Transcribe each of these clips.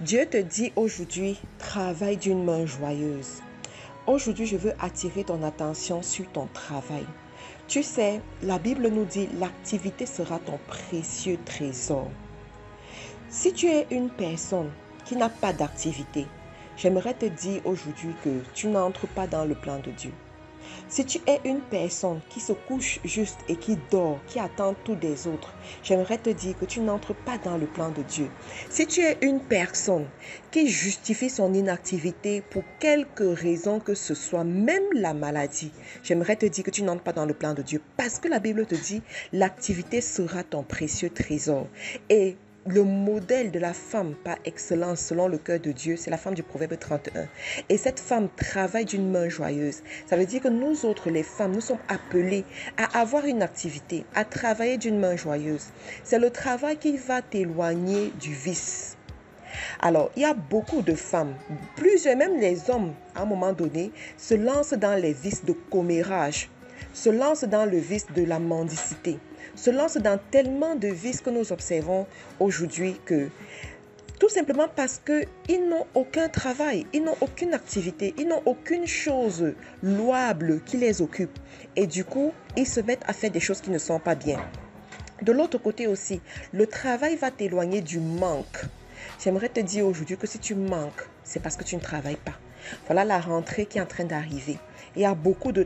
Dieu te dit aujourd'hui, travaille d'une main joyeuse. Aujourd'hui, je veux attirer ton attention sur ton travail. Tu sais, la Bible nous dit, l'activité sera ton précieux trésor. Si tu es une personne qui n'a pas d'activité, j'aimerais te dire aujourd'hui que tu n'entres pas dans le plan de Dieu. Si tu es une personne qui se couche juste et qui dort, qui attend tout des autres, j'aimerais te dire que tu n'entres pas dans le plan de Dieu. Si tu es une personne qui justifie son inactivité pour quelque raison que ce soit, même la maladie, j'aimerais te dire que tu n'entres pas dans le plan de Dieu parce que la Bible te dit l'activité sera ton précieux trésor. Et le modèle de la femme par excellence selon le cœur de Dieu, c'est la femme du Proverbe 31. Et cette femme travaille d'une main joyeuse. Ça veut dire que nous autres, les femmes, nous sommes appelées à avoir une activité, à travailler d'une main joyeuse. C'est le travail qui va t'éloigner du vice. Alors, il y a beaucoup de femmes, plusieurs, même les hommes, à un moment donné, se lancent dans les vices de commérage, se lancent dans le vice de la mendicité, se lancent dans tellement de vices que nous observons aujourd'hui que tout simplement parce qu'ils n'ont aucun travail, ils n'ont aucune activité, ils n'ont aucune chose louable qui les occupe. Et du coup, ils se mettent à faire des choses qui ne sont pas bien. De l'autre côté aussi, le travail va t'éloigner du manque. J'aimerais te dire aujourd'hui que si tu manques, c'est parce que tu ne travailles pas. Voilà la rentrée qui est en train d'arriver. Il y a beaucoup de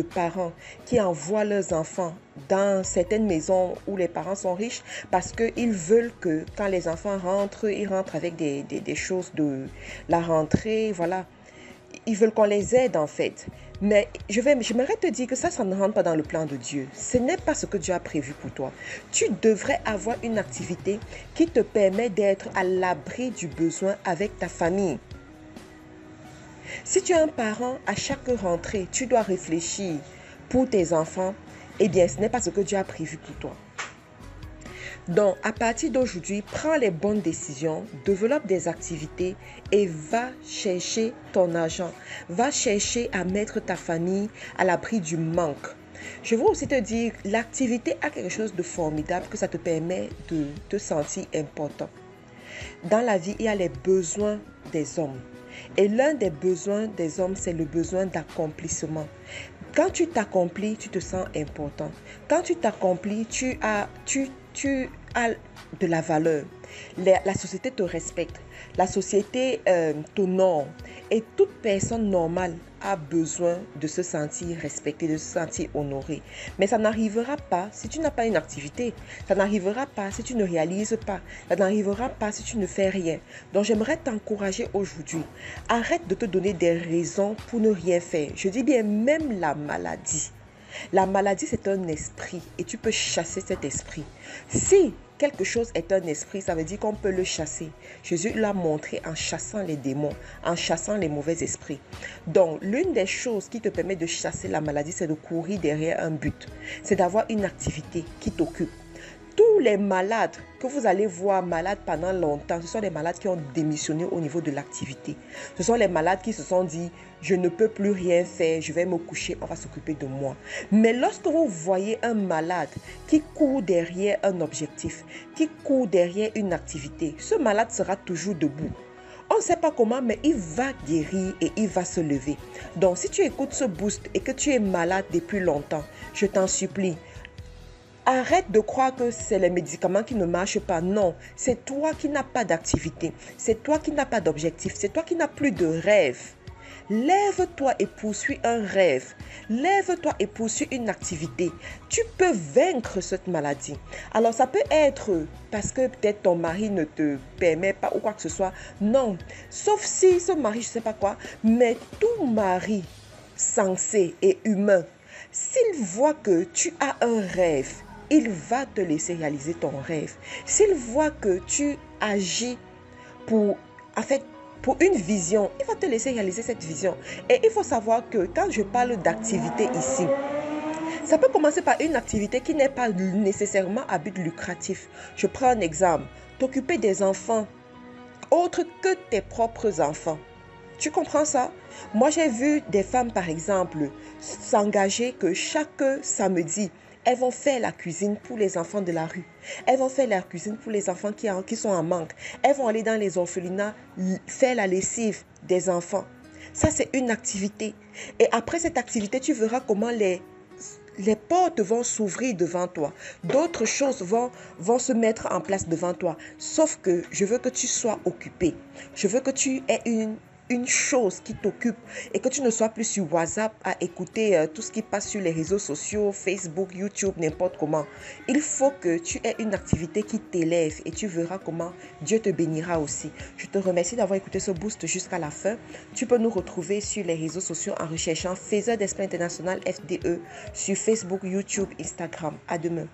parents qui envoient leurs enfants dans certaines maisons où les parents sont riches parce qu'ils veulent que quand les enfants rentrent, ils rentrent avec des choses de la rentrée. Voilà. Ils veulent qu'on les aide en fait. Mais j'aimerais te dire que ça ne rentre pas dans le plan de Dieu. Ce n'est pas ce que Dieu a prévu pour toi. Tu devrais avoir une activité qui te permet d'être à l'abri du besoin avec ta famille. Si tu es un parent, à chaque rentrée, tu dois réfléchir pour tes enfants, eh bien, ce n'est pas ce que Dieu a prévu pour toi. Donc, à partir d'aujourd'hui, prends les bonnes décisions, développe des activités et va chercher ton argent. Va chercher à mettre ta famille à l'abri du manque. Je veux aussi te dire, l'activité a quelque chose de formidable que ça te permet de te sentir important. Dans la vie, il y a les besoins des hommes. Et l'un des besoins des hommes, c'est le besoin d'accomplissement. Quand tu t'accomplis, tu te sens important. Quand tu t'accomplis, tu as de la valeur. La société te respecte. La société t'honore. Et toute personne normale a besoin de se sentir respectée, de se sentir honorée. Mais ça n'arrivera pas si tu n'as pas une activité. Ça n'arrivera pas si tu ne réalises pas. Ça n'arrivera pas si tu ne fais rien. Donc j'aimerais t'encourager aujourd'hui. Arrête de te donner des raisons pour ne rien faire. Je dis bien même la maladie. La maladie, c'est un esprit et tu peux chasser cet esprit. Si quelque chose est un esprit, ça veut dire qu'on peut le chasser. Jésus l'a montré en chassant les démons, en chassant les mauvais esprits. Donc, l'une des choses qui te permet de chasser la maladie, c'est de courir derrière un but. C'est d'avoir une activité qui t'occupe. Tous les malades que vous allez voir malades pendant longtemps, ce sont les malades qui ont démissionné au niveau de l'activité. Ce sont les malades qui se sont dit, je ne peux plus rien faire, je vais me coucher, on va s'occuper de moi. Mais lorsque vous voyez un malade qui court derrière un objectif, qui court derrière une activité, ce malade sera toujours debout. On ne sait pas comment, mais il va guérir et il va se lever. Donc, si tu écoutes ce boost et que tu es malade depuis longtemps, je t'en supplie, arrête de croire que c'est les médicaments qui ne marchent pas. Non, c'est toi qui n'as pas d'activité. C'est toi qui n'as pas d'objectif. C'est toi qui n'as plus de rêve. Lève-toi et poursuis un rêve. Lève-toi et poursuis une activité. Tu peux vaincre cette maladie. Alors ça peut être parce que peut-être ton mari ne te permet pas ou quoi que ce soit. Non, sauf si ce mari, je ne sais pas quoi, mais tout mari sensé et humain, s'il voit que tu as un rêve, il va te laisser réaliser ton rêve. S'il voit que tu agis pour une vision, il va te laisser réaliser cette vision. Et il faut savoir que quand je parle d'activité ici, ça peut commencer par une activité qui n'est pas nécessairement à but lucratif. Je prends un exemple, t'occuper des enfants autres que tes propres enfants. Tu comprends ça? Moi, j'ai vu des femmes, par exemple, s'engager que chaque samedi, Elles vont faire la cuisine pour les enfants de la rue. Elles vont faire la cuisine pour les enfants qui sont en manque. Elles vont aller dans les orphelinats faire la lessive des enfants. Ça, c'est une activité. Et après cette activité, tu verras comment les portes vont s'ouvrir devant toi. D'autres choses vont se mettre en place devant toi. Sauf que je veux que tu sois occupé. Je veux que tu aies une chose qui t'occupe et que tu ne sois plus sur WhatsApp à écouter tout ce qui passe sur les réseaux sociaux, Facebook, YouTube, n'importe comment. Il faut que tu aies une activité qui t'élève et tu verras comment Dieu te bénira aussi. Je te remercie d'avoir écouté ce boost jusqu'à la fin. Tu peux nous retrouver sur les réseaux sociaux en recherchant Faiseur d'Espoir International FDE sur Facebook, YouTube, Instagram. À demain.